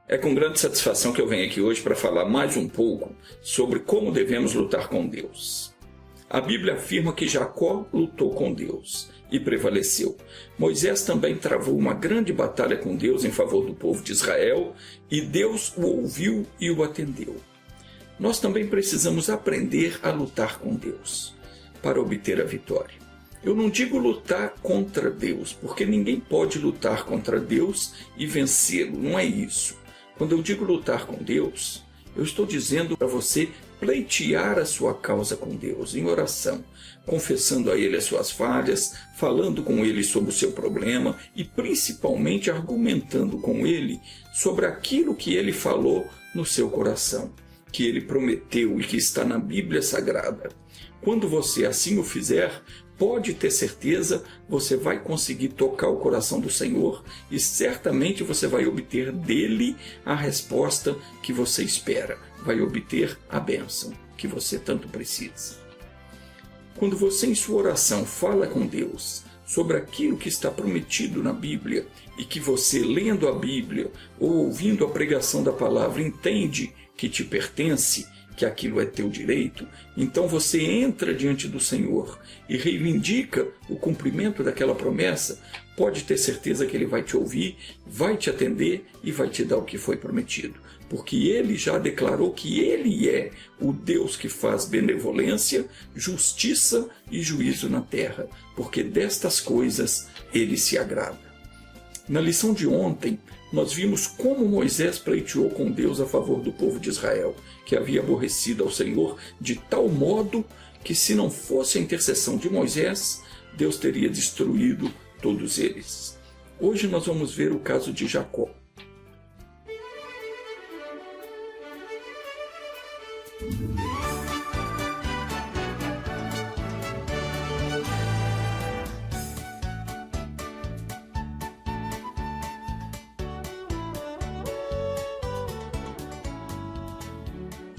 É com grande satisfação que eu venho aqui hoje para falar mais um pouco sobre como devemos lutar com Deus. A Bíblia afirma que Jacó lutou com Deus e prevaleceu. Moisés também travou uma grande batalha com Deus em favor do povo de Israel e Deus o ouviu e o atendeu. Nós também precisamos aprender a lutar com Deus para obter a vitória. Eu não digo lutar contra Deus, porque ninguém pode lutar contra Deus e vencê-lo, não é isso. Quando eu digo lutar com Deus, eu estou dizendo para você pleitear a sua causa com Deus em oração, confessando a Ele as suas falhas, falando com Ele sobre o seu problema e principalmente argumentando com Ele sobre aquilo que Ele falou no seu coração, que Ele prometeu e que está na Bíblia Sagrada. Quando você assim o fizer, pode ter certeza, você vai conseguir tocar o coração do Senhor e certamente você vai obter dele a resposta que você espera, vai obter a bênção que você tanto precisa. Quando você em sua oração fala com Deus sobre aquilo que está prometido na Bíblia e que você lendo a Bíblia ou ouvindo a pregação da palavra entende que te pertence, que aquilo é teu direito, então você entra diante do Senhor e reivindica o cumprimento daquela promessa, pode ter certeza que Ele vai te ouvir, vai te atender e vai te dar o que foi prometido, porque Ele já declarou que Ele é o Deus que faz benevolência, justiça e juízo na terra, porque destas coisas Ele se agrada. Na lição de ontem, nós vimos como Moisés pleiteou com Deus a favor do povo de Israel, que havia aborrecido ao Senhor de tal modo que, se não fosse a intercessão de Moisés, Deus teria destruído todos eles. Hoje nós vamos ver o caso de Jacó.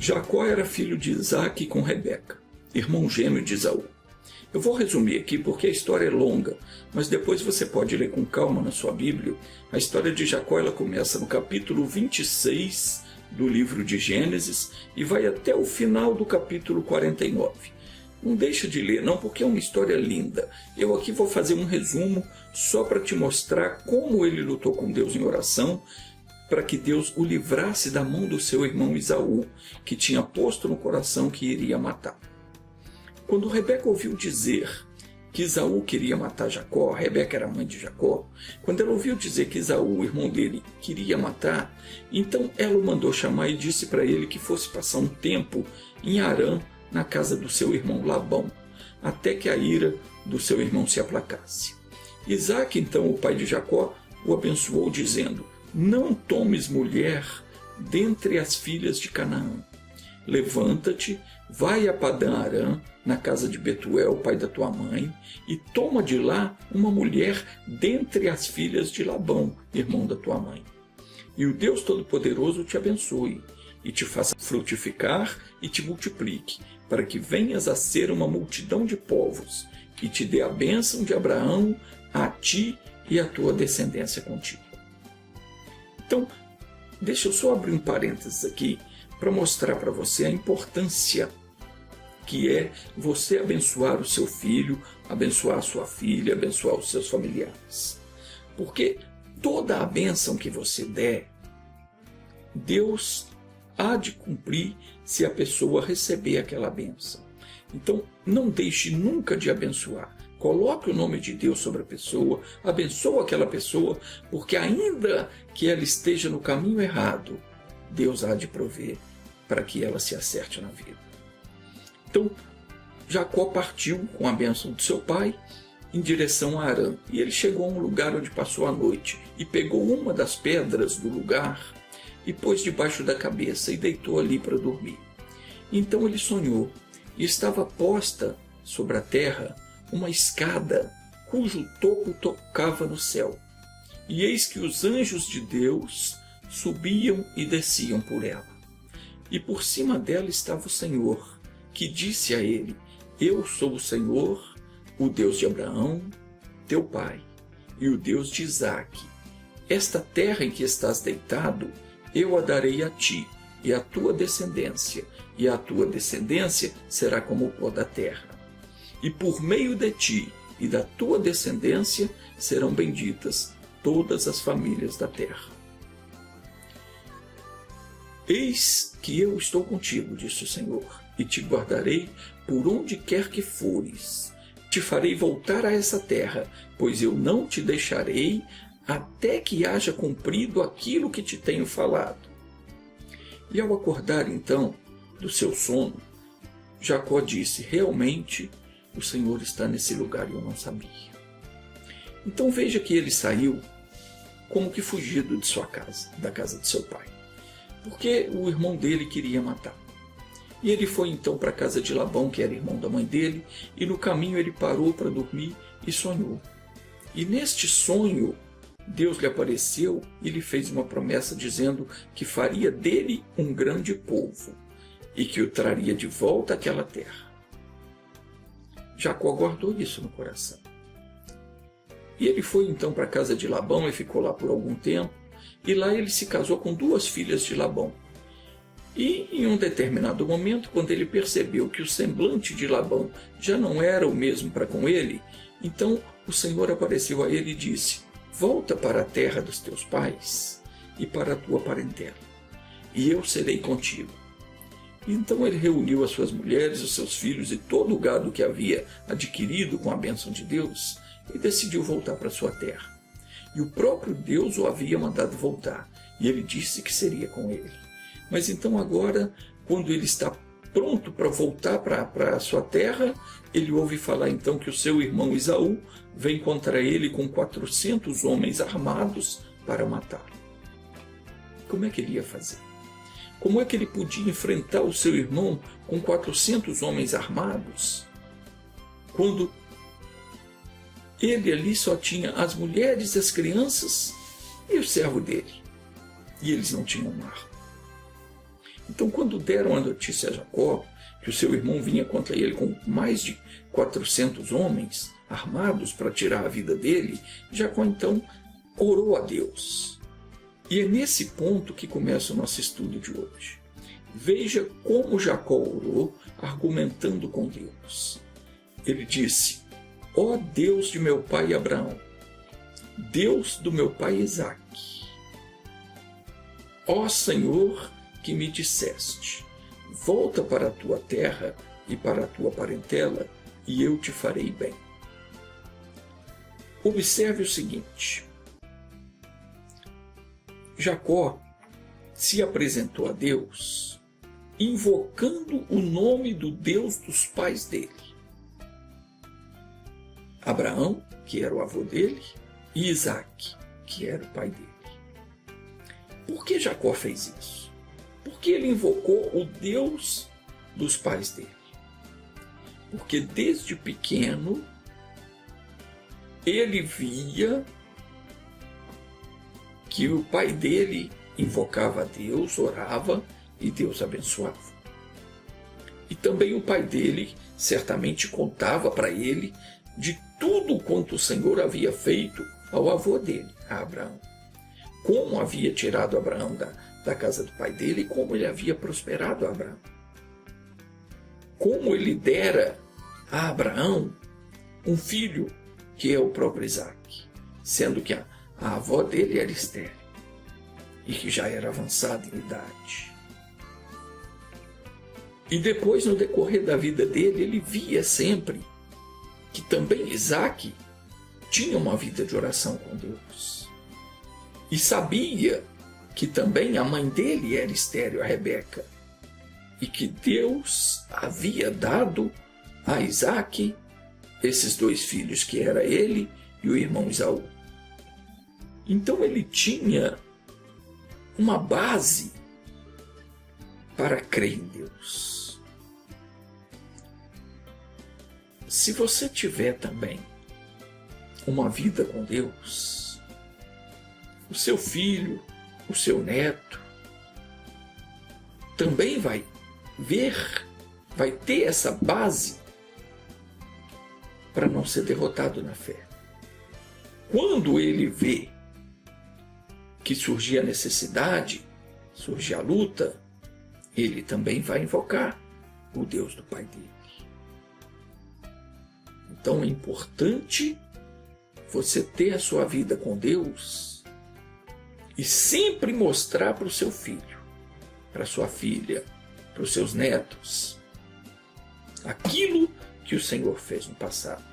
Jacó era filho de Isaque com Rebeca, irmão gêmeo de Esaú. Eu vou resumir aqui porque a história é longa, mas depois você pode ler com calma na sua Bíblia. A história de Jacó ela começa no capítulo 26 do livro de Gênesis e vai até o final do capítulo 49. Não deixa de ler não, porque é uma história linda. Eu aqui vou fazer um resumo só para te mostrar como ele lutou com Deus em oração, para que Deus o livrasse da mão do seu irmão Esaú, que tinha posto no coração que iria matar. Quando Rebeca ouviu dizer que Esaú queria matar Jacó, Rebeca era mãe de Jacó, quando ela ouviu dizer que Esaú, o irmão dele, queria matar, então ela o mandou chamar e disse para ele que fosse passar um tempo em Harã, na casa do seu irmão Labão, até que a ira do seu irmão se aplacasse. Isaque, então, o pai de Jacó, o abençoou dizendo: não tomes mulher dentre as filhas de Canaã. Levanta-te, vai a Padã-Arã, na casa de Betuel, pai da tua mãe, e toma de lá uma mulher dentre as filhas de Labão, irmão da tua mãe. E o Deus Todo-Poderoso te abençoe, e te faça frutificar e te multiplique, para que venhas a ser uma multidão de povos, e te dê a bênção de Abraão a ti e a tua descendência contigo. Então, deixa eu só abrir um parênteses aqui para mostrar para você a importância que é você abençoar o seu filho, abençoar a sua filha, abençoar os seus familiares. Porque toda a bênção que você der, Deus há de cumprir se a pessoa receber aquela bênção. Então, não deixe nunca de abençoar. Coloque o nome de Deus sobre a pessoa, abençoa aquela pessoa, porque ainda que ela esteja no caminho errado, Deus há de prover para que ela se acerte na vida. Então, Jacó partiu com a bênção do seu pai em direção a Harã. E ele chegou a um lugar onde passou a noite e pegou uma das pedras do lugar e pôs debaixo da cabeça e deitou ali para dormir. Então ele sonhou e estava posta sobre a terra uma escada cujo topo tocava no céu. E eis que os anjos de Deus subiam e desciam por ela. E por cima dela estava o Senhor, que disse a ele: eu sou o Senhor, o Deus de Abraão, teu pai, e o Deus de Isaque. Esta terra em que estás deitado, eu a darei a ti e à tua descendência, e a tua descendência será como o pó da terra. E por meio de ti e da tua descendência serão benditas todas as famílias da terra. Eis que eu estou contigo, disse o Senhor, e te guardarei por onde quer que fores. Te farei voltar a essa terra, pois eu não te deixarei até que haja cumprido aquilo que te tenho falado. E ao acordar então do seu sono, Jacó disse: realmente o Senhor está nesse lugar e eu não sabia. Então veja que ele saiu como que fugido de sua casa, da casa de seu pai, porque o irmão dele queria matar. E ele foi então para a casa de Labão, que era irmão da mãe dele, e no caminho ele parou para dormir e sonhou. E neste sonho, Deus lhe apareceu e lhe fez uma promessa dizendo que faria dele um grande povo e que o traria de volta àquela terra. Jacó guardou isso no coração. E ele foi então para a casa de Labão e ficou lá por algum tempo, e lá ele se casou com 2 filhas de Labão. E em um determinado momento, quando ele percebeu que o semblante de Labão já não era o mesmo para com ele, então o Senhor apareceu a ele e disse: volta para a terra dos teus pais e para a tua parentela, e eu serei contigo. Então ele reuniu as suas mulheres, os seus filhos e todo o gado que havia adquirido com a bênção de Deus e decidiu voltar para sua terra. E o próprio Deus o havia mandado voltar, e ele disse que seria com ele. Mas então agora, quando ele está pronto para voltar para a sua terra, ele ouve falar então que o seu irmão Esaú vem contra ele com 400 homens armados para matá-lo. Como é que ele ia fazer? Como é que ele podia enfrentar o seu irmão com 400 homens armados, quando ele ali só tinha as mulheres, as crianças e o servo dele, e eles não tinham arma? Então, quando deram a notícia a Jacó que o seu irmão vinha contra ele com mais de 400 homens armados para tirar a vida dele, Jacó então orou a Deus. E é nesse ponto que começa o nosso estudo de hoje. Veja como Jacó orou, argumentando com Deus. Ele disse: ó Deus de meu pai Abraão, Deus do meu pai Isaque, ó Senhor, que me disseste: volta para a tua terra e para a tua parentela, e eu te farei bem. Observe o seguinte: Jacó se apresentou a Deus invocando o nome do Deus dos pais dele. Abraão, que era o avô dele, e Isaque, que era o pai dele. Por que Jacó fez isso? Porque ele invocou o Deus dos pais dele. Porque desde pequeno ele via que o pai dele invocava a Deus, orava e Deus abençoava. E também o pai dele certamente contava para ele de tudo quanto o Senhor havia feito ao avô dele, a Abraão. Como havia tirado Abraão da casa do pai dele e como ele havia prosperado a Abraão. Como ele dera a Abraão um filho que é o próprio Isaque, sendo que a avó dele era estéril e que já era avançada em idade. E depois, no decorrer da vida dele, ele via sempre que também Isaque tinha uma vida de oração com Deus. E sabia que também a mãe dele era estéril, a Rebeca, e que Deus havia dado a Isaque esses 2 filhos, que era ele e o irmão Esaú. Então ele tinha uma base para crer em Deus. Se você tiver também uma vida com Deus, o seu filho, o seu neto, também vai ter essa base para não ser derrotado na fé. Quando ele vê que surgia a necessidade, surgir a luta, ele também vai invocar o Deus do pai dele. Então é importante você ter a sua vida com Deus e sempre mostrar para o seu filho, para sua filha, para os seus netos, aquilo que o Senhor fez no passado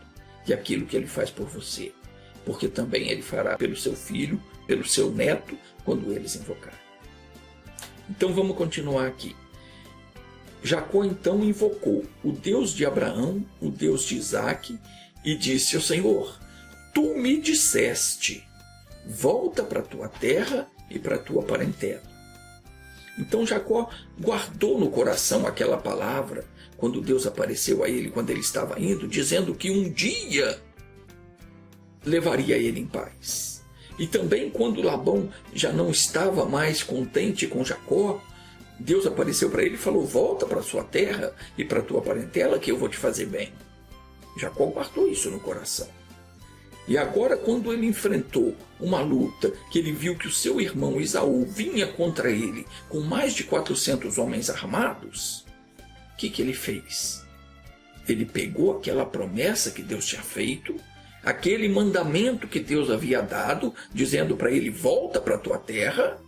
e aquilo que ele faz por você, porque também ele fará pelo seu filho, pelo seu neto, quando eles invocarem. Então vamos continuar aqui. Jacó então invocou o Deus de Abraão, o Deus de Isaque, e disse ao Senhor: Tu me disseste, volta para a tua terra e para a tua parentela. Então Jacó guardou no coração aquela palavra, quando Deus apareceu a ele, quando ele estava indo, dizendo que um dia levaria ele em paz. E também quando Labão já não estava mais contente com Jacó, Deus apareceu para ele e falou: volta para a sua terra e para a tua parentela que eu vou te fazer bem. Jacó guardou isso no coração. E agora, quando ele enfrentou uma luta, que ele viu que o seu irmão Esaú vinha contra ele com mais de 400 homens armados, o que ele fez? Ele pegou aquela promessa que Deus tinha feito, aquele mandamento que Deus havia dado, dizendo para ele: volta para a tua terra,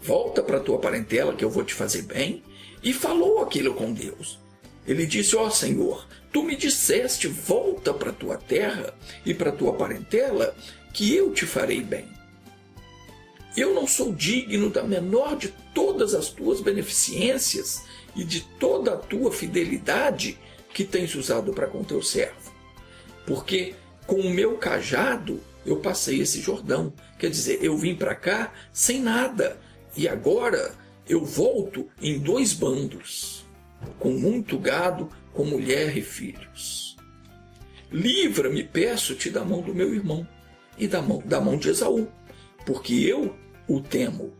volta para a tua parentela que eu vou te fazer bem, e falou aquilo com Deus. Ele disse: ó Senhor, tu me disseste, volta para a tua terra e para a tua parentela, que eu te farei bem. Eu não sou digno da menor de todas as tuas beneficências e de toda a tua fidelidade que tens usado para com teu servo. Porque com o meu cajado eu passei esse Jordão. Quer dizer, eu vim para cá sem nada. E agora eu volto em 2 bandos, com muito gado, com mulher e filhos. Livra-me, peço-te, da mão do meu irmão e da mão de Esaú, porque eu o temo.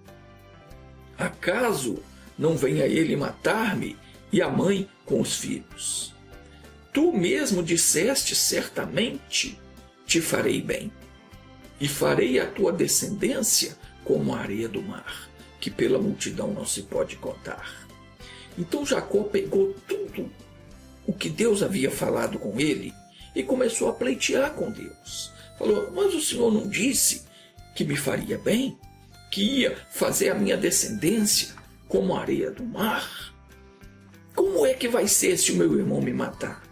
Acaso não venha ele matar-me e a mãe com os filhos? Tu mesmo disseste: certamente te farei bem, e farei a tua descendência como a areia do mar, que pela multidão não se pode contar. Então Jacó pegou tudo o que Deus havia falado com ele e começou a pleitear com Deus. Falou: mas o Senhor não disse que me faria bem? Que ia fazer a minha descendência como a areia do mar? Como é que vai ser se o meu irmão me matar?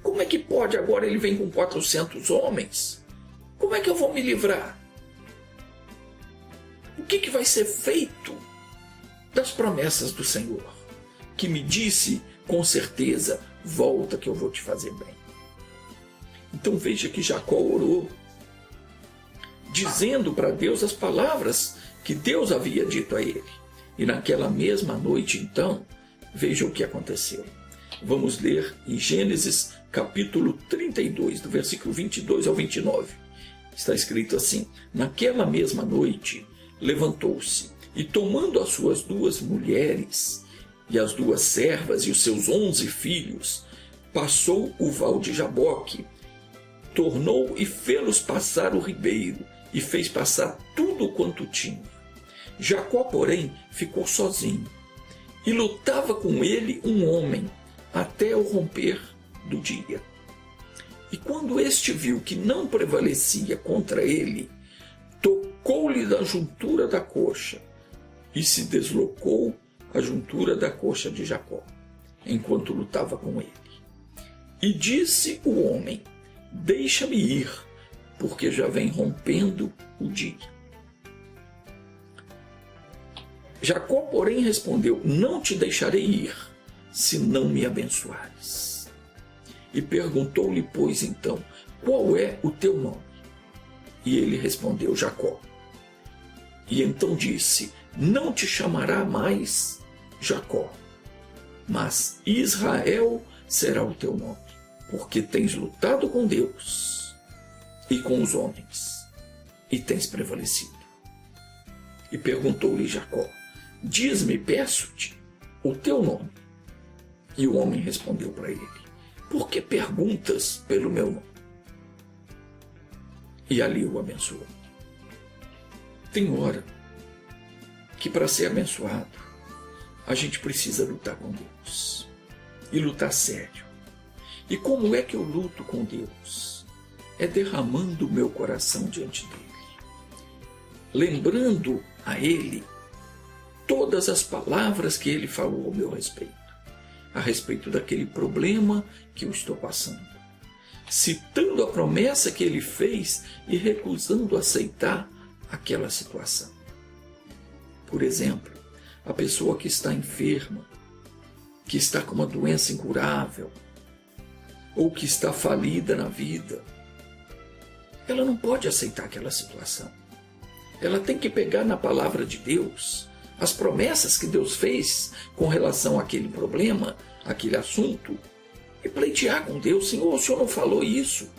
Como é que pode? Agora ele vem com 400 homens. Como é que eu vou me livrar? O que vai ser feito das promessas do Senhor, que me disse com certeza: volta que eu vou te fazer bem? Então veja que Jacó orou, dizendo para Deus as palavras que Deus havia dito a ele. E naquela mesma noite, então, veja o que aconteceu. Vamos ler em Gênesis capítulo 32, do versículo 22 ao 29. Está escrito assim: naquela mesma noite levantou-se e, tomando as suas 2 mulheres e as 2 servas e os seus 11 filhos, passou o val de Jaboque, tornou e fê-los passar o ribeiro, e fez passar tudo quanto tinha. Jacó, porém, ficou sozinho, e lutava com ele um homem, até o romper do dia. E quando este viu que não prevalecia contra ele, tocou-lhe da juntura da coxa, e se deslocou a juntura da coxa de Jacó, enquanto lutava com ele. E disse o homem: deixa-me ir, porque já vem rompendo o dia. Jacó, porém, respondeu: não te deixarei ir, se não me abençoares. E perguntou-lhe, pois, então: qual é o teu nome? E ele respondeu: Jacó. E então disse: não te chamará mais Jacó, mas Israel será o teu nome, porque tens lutado com Deus e com os homens, e tens prevalecido. E perguntou-lhe Jacó: diz-me, peço-te, o teu nome. E o homem respondeu para ele: por que perguntas pelo meu nome? E ali o abençoou. Tem hora que para ser abençoado, a gente precisa lutar com Deus. E lutar sério. E como é que eu luto com Deus? É derramando o meu coração diante dele. Lembrando a ele todas as palavras que ele falou ao meu respeito. A respeito daquele problema que eu estou passando. Citando a promessa que ele fez e recusando aceitar aquela situação. Por exemplo, a pessoa que está enferma, que está com uma doença incurável, ou que está falida na vida, ela não pode aceitar aquela situação. Ela tem que pegar na palavra de Deus, as promessas que Deus fez com relação àquele problema, àquele assunto, e pleitear com Deus: Senhor, o Senhor não falou isso?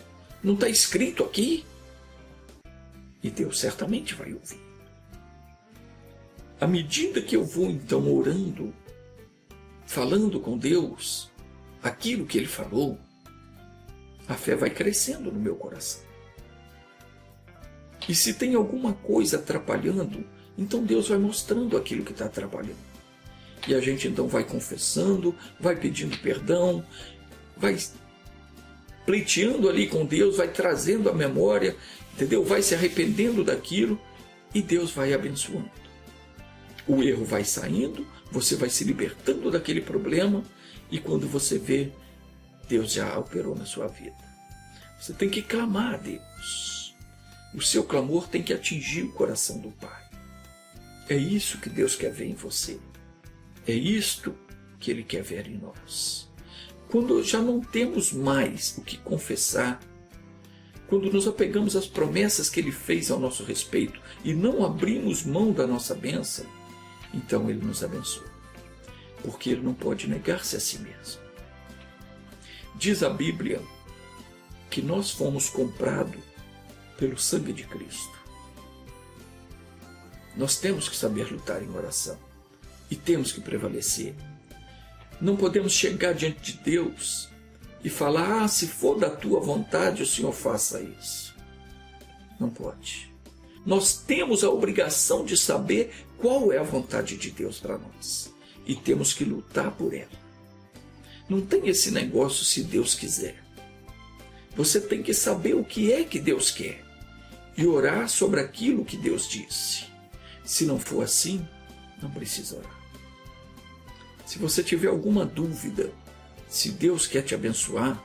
Não está escrito aqui? E Deus certamente vai ouvir. À medida que eu vou então orando, falando com Deus aquilo que Ele falou, a fé vai crescendo no meu coração. E se tem alguma coisa atrapalhando, então Deus vai mostrando aquilo que está atrapalhando. E a gente então vai confessando, vai pedindo perdão, vai pleiteando ali com Deus, vai trazendo a memória, entendeu? Vai se arrependendo daquilo e Deus vai abençoando. O erro vai saindo, você vai se libertando daquele problema e quando você vê, Deus já operou na sua vida. Você tem que clamar a Deus. O seu clamor tem que atingir o coração do Pai. É isso que Deus quer ver em você. É isto que Ele quer ver em nós. Quando já não temos mais o que confessar, quando nos apegamos às promessas que Ele fez ao nosso respeito e não abrimos mão da nossa bênção, então Ele nos abençoa. Porque Ele não pode negar-se a si mesmo. Diz a Bíblia que nós fomos comprados pelo sangue de Cristo. Nós temos que saber lutar em oração e temos que prevalecer. Não podemos chegar diante de Deus e falar: se for da tua vontade, o Senhor faça isso. Não pode. Nós temos a obrigação de saber qual é a vontade de Deus para nós e temos que lutar por ela. Não tem esse negócio se Deus quiser. Você tem que saber o que é que Deus quer e orar sobre aquilo que Deus disse. Se não for assim, não precisa orar. Se você tiver alguma dúvida se Deus quer te abençoar,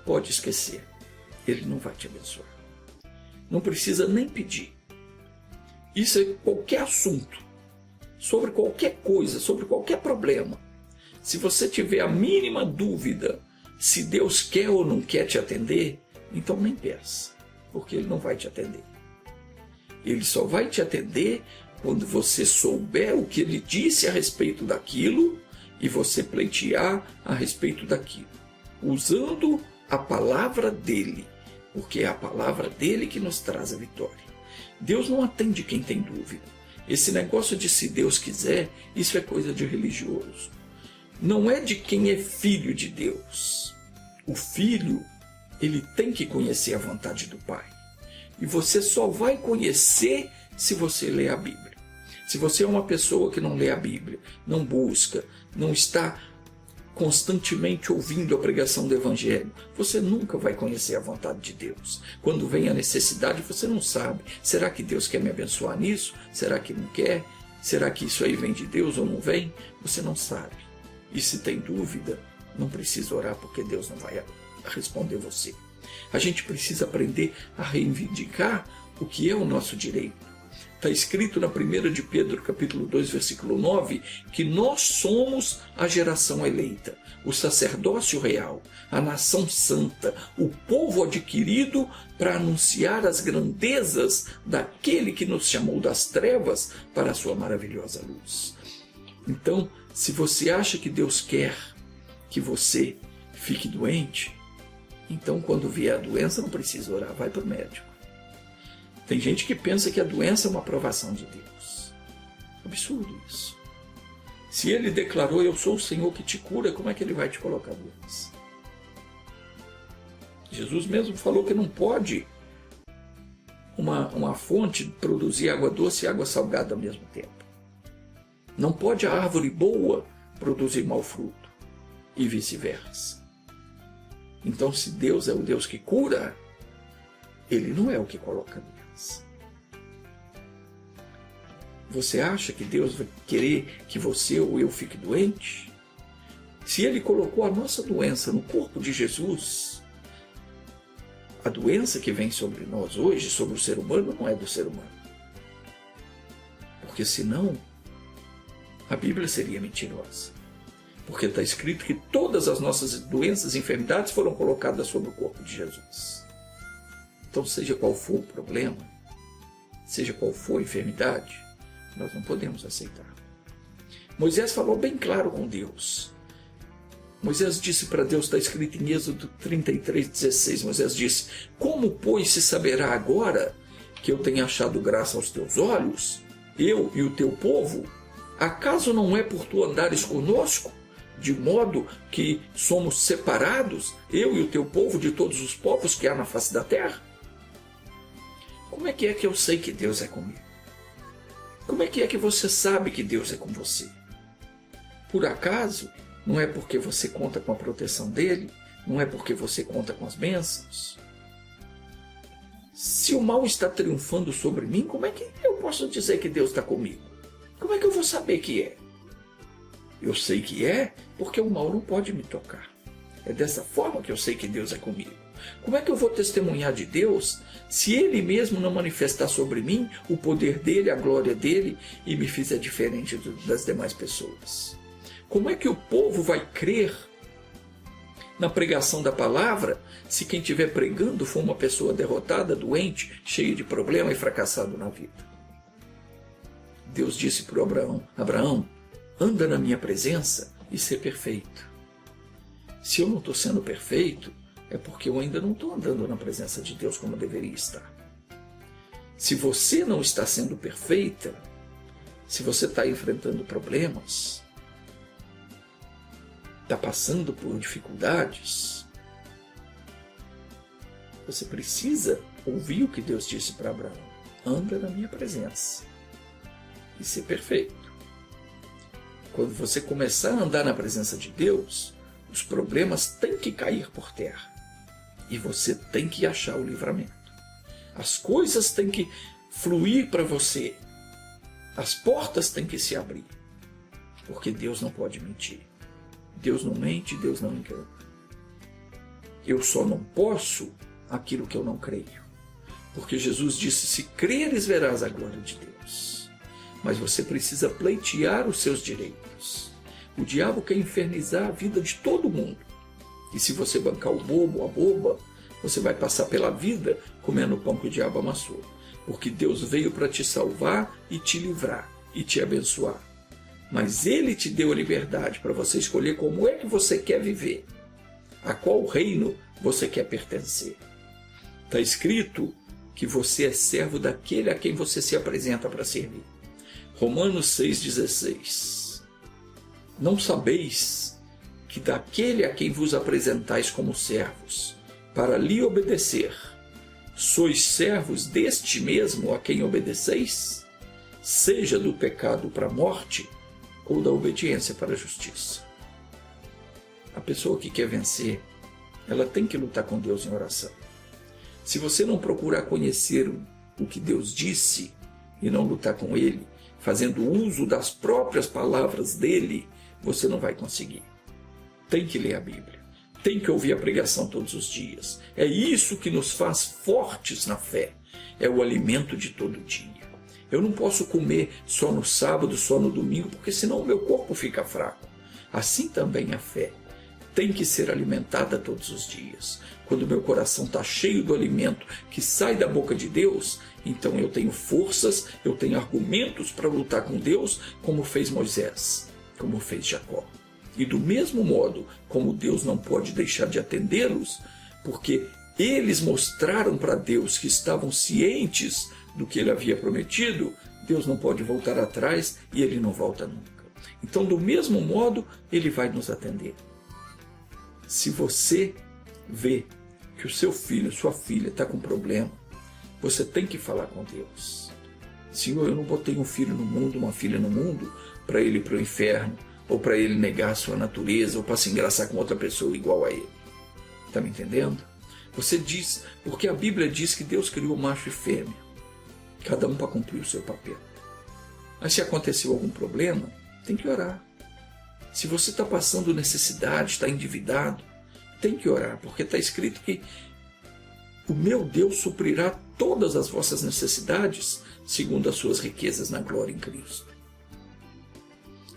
pode esquecer. Ele não vai te abençoar. Não precisa nem pedir. Isso é qualquer assunto, sobre qualquer coisa, sobre qualquer problema. Se você tiver a mínima dúvida se Deus quer ou não quer te atender, então nem peça, porque Ele não vai te atender. Ele só vai te atender quando você souber o que Ele disse a respeito daquilo e você pleitear a respeito daquilo, usando a palavra dele, porque é a palavra dele que nos traz a vitória. Deus não atende quem tem dúvida. Esse negócio de se Deus quiser, isso é coisa de religioso. Não é de quem é filho de Deus. O filho, ele tem que conhecer a vontade do Pai. E você só vai conhecer se você ler a Bíblia. Se você é uma pessoa que não lê a Bíblia, não busca, não está constantemente ouvindo a pregação do Evangelho, você nunca vai conhecer a vontade de Deus. Quando vem a necessidade, você não sabe. Será que Deus quer me abençoar nisso? Será que não quer? Será que isso aí vem de Deus ou não vem? Você não sabe. E se tem dúvida, não precisa orar, porque Deus não vai responder você. A gente precisa aprender a reivindicar o que é o nosso direito. Está escrito na 1 de Pedro, capítulo 2, versículo 9, que nós somos a geração eleita, o sacerdócio real, a nação santa, o povo adquirido para anunciar as grandezas daquele que nos chamou das trevas para a sua maravilhosa luz. Então, se você acha que Deus quer que você fique doente, então quando vier a doença não precisa orar, vai para o médico. Tem gente que pensa que a doença é uma aprovação de Deus. Absurdo isso. Se Ele declarou: eu sou o Senhor que te cura, como é que Ele vai te colocar a doença? Jesus mesmo falou que não pode uma fonte produzir água doce e água salgada ao mesmo tempo. Não pode a árvore boa produzir mau fruto e vice-versa. Então, se Deus é o Deus que cura, Ele não é o que coloca doença. Você acha que Deus vai querer que você ou eu fique doente? Se Ele colocou a nossa doença no corpo de Jesus, a doença que vem sobre nós hoje, sobre o ser humano, não é do ser humano. Porque senão, a Bíblia seria mentirosa. Porque está escrito que todas as nossas doenças e enfermidades foram colocadas sobre o corpo de Jesus. Então, seja qual for o problema, seja qual for a enfermidade, nós não podemos aceitar. Moisés falou bem claro com Deus. Moisés disse para Deus, está escrito em Êxodo 33:16, Moisés disse: como, pois, se saberá agora que eu tenho achado graça aos teus olhos, eu e o teu povo? Acaso não é por tu andares conosco, de modo que somos separados, eu e o teu povo, de todos os povos que há na face da terra? Como é que eu sei que Deus é comigo? Como é que você sabe que Deus é com você? Por acaso, não é porque você conta com a proteção dele? Não é porque você conta com as bênçãos? Se o mal está triunfando sobre mim, como é que eu posso dizer que Deus está comigo? Como é que eu vou saber que é? Eu sei que é porque o mal não pode me tocar. É dessa forma que eu sei que Deus é comigo. Como é que eu vou testemunhar de Deus se Ele mesmo não manifestar sobre mim o poder dEle, a glória dEle e me fizer diferente das demais pessoas? Como é que o povo vai crer na pregação da palavra se quem estiver pregando for uma pessoa derrotada, doente, cheia de problema e fracassado na vida? Deus disse para Abraão, anda na minha presença e ser perfeito. Se eu não estou sendo perfeito, é porque eu ainda não estou andando na presença de Deus como eu deveria estar. Se você não está sendo perfeita, se você está enfrentando problemas, está passando por dificuldades, você precisa ouvir o que Deus disse para Abraão. Anda na minha presença e ser perfeito. Quando você começar a andar na presença de Deus, os problemas têm que cair por terra. E você tem que achar o livramento. As coisas têm que fluir para você. As portas têm que se abrir. Porque Deus não pode mentir. Deus não mente, Deus não engana. Eu só não posso aquilo que eu não creio. Porque Jesus disse, se creres verás a glória de Deus. Mas você precisa pleitear os seus direitos. O diabo quer infernizar a vida de todo mundo. E se você bancar o bobo, a boba, você vai passar pela vida comendo o pão que o diabo amassou. Porque Deus veio para te salvar e te livrar e te abençoar. Mas Ele te deu a liberdade para você escolher como é que você quer viver. A qual reino você quer pertencer. Está escrito que você é servo daquele a quem você se apresenta para servir. Romanos 6,16. Não sabeis que daquele a quem vos apresentais como servos, para lhe obedecer, sois servos deste mesmo a quem obedeceis, seja do pecado para a morte, ou da obediência para a justiça. A pessoa que quer vencer, ela tem que lutar com Deus em oração. Se você não procurar conhecer o que Deus disse e não lutar com Ele, fazendo uso das próprias palavras dele, você não vai conseguir. Tem que ler a Bíblia. Tem que ouvir a pregação todos os dias. É isso que nos faz fortes na fé. É o alimento de todo dia. Eu não posso comer só no sábado, só no domingo, porque senão o meu corpo fica fraco. Assim também a fé tem que ser alimentada todos os dias. Quando o meu coração está cheio do alimento que sai da boca de Deus, então eu tenho forças, eu tenho argumentos para lutar com Deus, como fez Moisés, como fez Jacó. E do mesmo modo, como Deus não pode deixar de atendê-los, porque eles mostraram para Deus que estavam cientes do que Ele havia prometido, Deus não pode voltar atrás e Ele não volta nunca. Então, do mesmo modo, Ele vai nos atender. Se você vê que o seu filho, sua filha está com problema, Você tem que falar com Deus. Senhor, eu não botei um filho no mundo, uma filha no mundo, para ele ir para o inferno, ou para ele negar a sua natureza, ou para se engraçar com outra pessoa igual a ele. Está me entendendo? Você diz, porque a Bíblia diz que Deus criou macho e fêmea, cada um para cumprir o seu papel. Mas se aconteceu algum problema, tem que orar. Se você está passando necessidade, está endividado, tem que orar, porque está escrito que o meu Deus suprirá todas as vossas necessidades segundo as suas riquezas na glória em Cristo.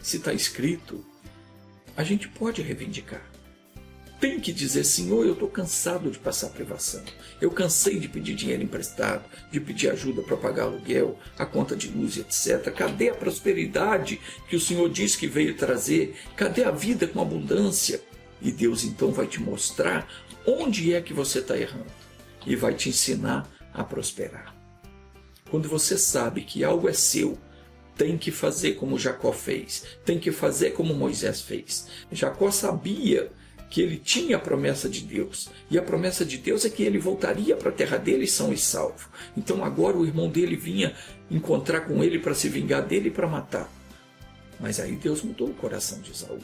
Se está escrito, a gente pode reivindicar. Tem que dizer, Senhor, eu estou cansado de passar privação. Eu cansei de pedir dinheiro emprestado, de pedir ajuda para pagar aluguel, a conta de luz, etc. Cadê a prosperidade que o Senhor disse que veio trazer? Cadê a vida com abundância? E Deus então vai te mostrar onde é que você está errando e vai te ensinar a prosperar. Quando você sabe que algo é seu, tem que fazer como Jacó fez, tem que fazer como Moisés fez. Jacó sabia que ele tinha a promessa de Deus, e a promessa de Deus é que ele voltaria para a terra dele são e salvo. Então agora o irmão dele vinha encontrar com ele para se vingar dele e para matar. Mas aí Deus mudou o coração de Esaú.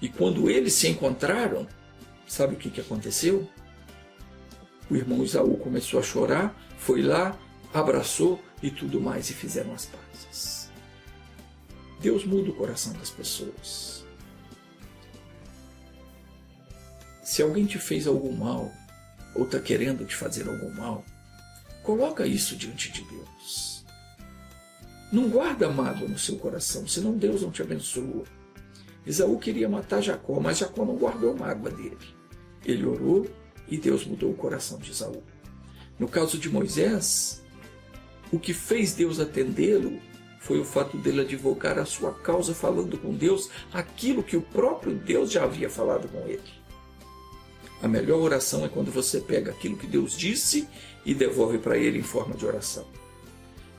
E quando eles se encontraram, sabe o que aconteceu? O irmão Esaú começou a chorar, foi lá, abraçou e tudo mais, e fizeram as pazes. Deus muda o coração das pessoas. Se alguém te fez algum mal, ou está querendo te fazer algum mal, coloca isso diante de Deus. Não guarda mágoa no seu coração, senão Deus não te abençoa. Esaú queria matar Jacó, mas Jacó não guardou mágoa dele. Ele orou e Deus mudou o coração de Esaú. No caso de Moisés, o que fez Deus atendê-lo foi o fato dele advogar a sua causa falando com Deus aquilo que o próprio Deus já havia falado com ele. A melhor oração é quando você pega aquilo que Deus disse e devolve para ele em forma de oração.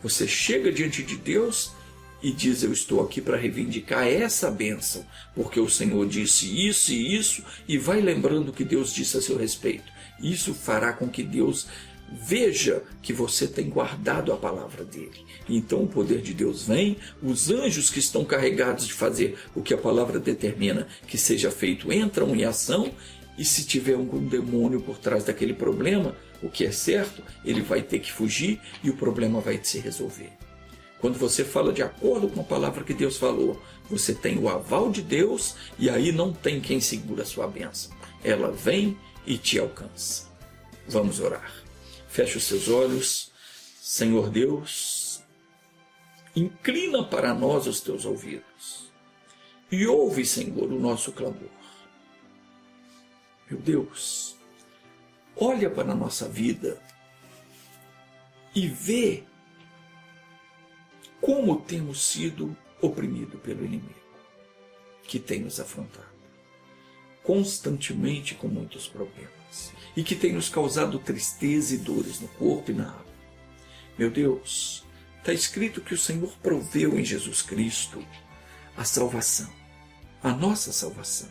Você chega diante de Deus e diz, eu estou aqui para reivindicar essa bênção, porque o Senhor disse isso e isso, e vai lembrando o que Deus disse a seu respeito. Isso fará com que Deus veja que você tem guardado a palavra dele. Então o poder de Deus vem, os anjos que estão carregados de fazer o que a palavra determina que seja feito entram em ação, e se tiver algum demônio por trás daquele problema, o que é certo, ele vai ter que fugir e o problema vai se resolver. Quando você fala de acordo com a palavra que Deus falou, você tem o aval de Deus e aí não tem quem segura a sua bênção. Ela vem e te alcança. Vamos orar. Feche os seus olhos. Senhor Deus, inclina para nós os teus ouvidos e ouve, Senhor, o nosso clamor. Meu Deus, olha para a nossa vida e vê como temos sido oprimidos pelo inimigo, que tem nos afrontado constantemente com muitos problemas e que tem nos causado tristeza e dores no corpo e na alma. Meu Deus, está escrito que o Senhor proveu em Jesus Cristo a salvação, a nossa salvação.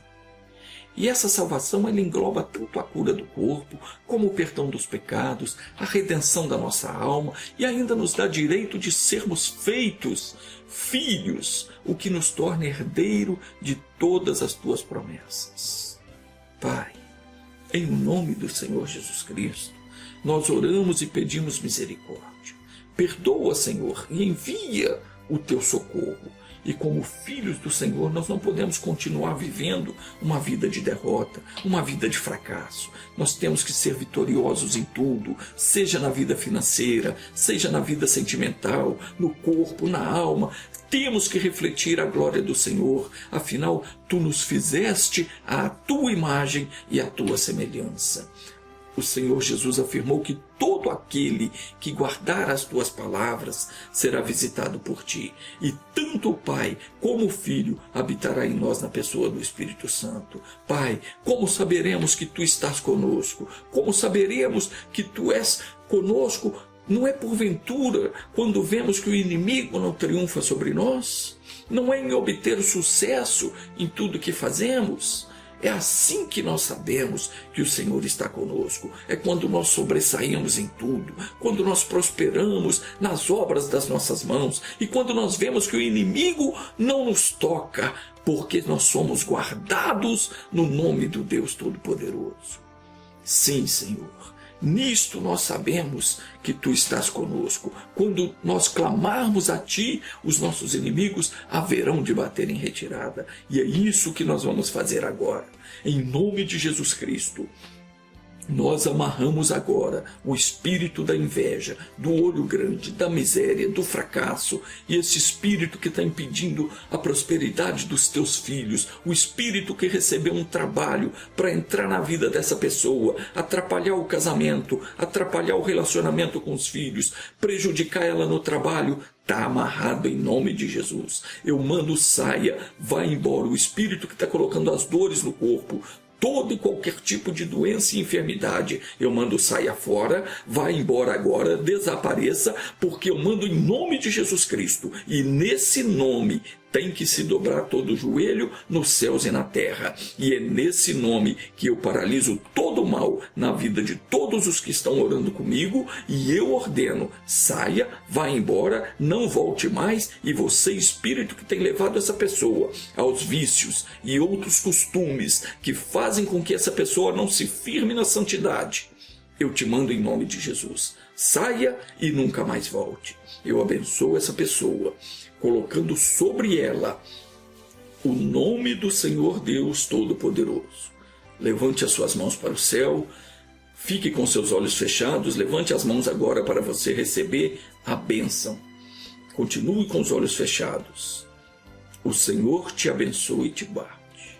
E essa salvação ela engloba tanto a cura do corpo, como o perdão dos pecados, a redenção da nossa alma e ainda nos dá direito de sermos feitos filhos, o que nos torna herdeiro de todas as tuas promessas. Pai, em nome do Senhor Jesus Cristo, nós oramos e pedimos misericórdia. Perdoa, Senhor, e envia o teu socorro. E como filhos do Senhor, nós não podemos continuar vivendo uma vida de derrota, uma vida de fracasso. Nós temos que ser vitoriosos em tudo, seja na vida financeira, seja na vida sentimental, no corpo, na alma. Temos que refletir a glória do Senhor, afinal, tu nos fizeste à tua imagem e à tua semelhança. O Senhor Jesus afirmou que todo aquele que guardar as tuas palavras será visitado por ti. E tanto o Pai como o Filho habitará em nós na pessoa do Espírito Santo. Pai, como saberemos que tu estás conosco? Como saberemos que tu és conosco? Não é porventura quando vemos que o inimigo não triunfa sobre nós? Não é em obter o sucesso em tudo que fazemos? É assim que nós sabemos que o Senhor está conosco. É quando nós sobressaímos em tudo, quando nós prosperamos nas obras das nossas mãos e quando nós vemos que o inimigo não nos toca, porque nós somos guardados no nome do Deus Todo-Poderoso. Sim, Senhor. Nisto nós sabemos que Tu estás conosco. Quando nós clamarmos a Ti, os nossos inimigos haverão de bater em retirada. E é isso que nós vamos fazer agora. Em nome de Jesus Cristo, nós amarramos agora o espírito da inveja, do olho grande, da miséria, do fracasso, e esse espírito que está impedindo a prosperidade dos teus filhos, o espírito que recebeu um trabalho para entrar na vida dessa pessoa, atrapalhar o casamento, atrapalhar o relacionamento com os filhos, prejudicar ela no trabalho, está amarrado em nome de Jesus. Eu mando, saia, vá embora. O espírito que está colocando as dores no corpo, todo e qualquer tipo de doença e enfermidade, eu mando, saia fora, vá embora agora, desapareça, porque eu mando em nome de Jesus Cristo. E nesse nome tem que se dobrar todo o joelho nos céus e na terra. E é nesse nome que eu paraliso todo o mal na vida de todos os que estão orando comigo, e eu ordeno, saia, vá embora, não volte mais, e você, espírito que tem levado essa pessoa aos vícios e outros costumes que fazem com que essa pessoa não se firme na santidade, eu te mando em nome de Jesus. Saia e nunca mais volte. Eu abençoo essa pessoa, colocando sobre ela o nome do Senhor Deus Todo-Poderoso. Levante as suas mãos para o céu, fique com seus olhos fechados, levante as mãos agora para você receber a bênção. Continue com os olhos fechados. O Senhor te abençoe e te guarde.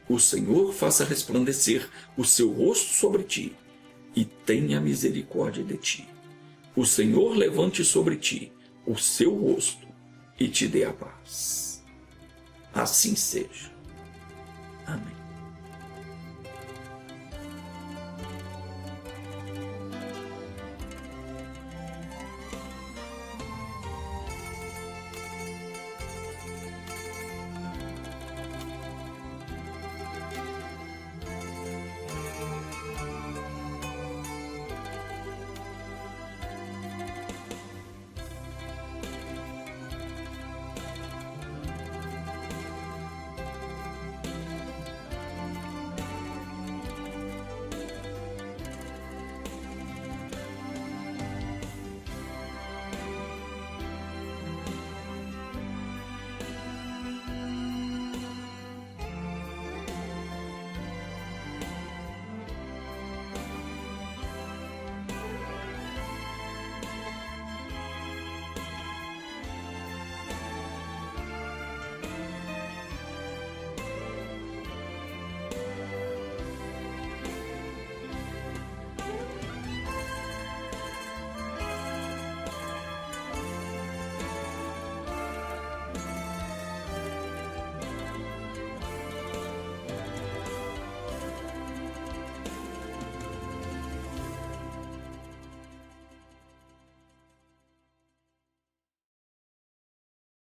O Senhor faça resplandecer o seu rosto sobre ti e tenha misericórdia de ti. O Senhor levante sobre ti o seu rosto e te dê a paz. Assim seja. Amém.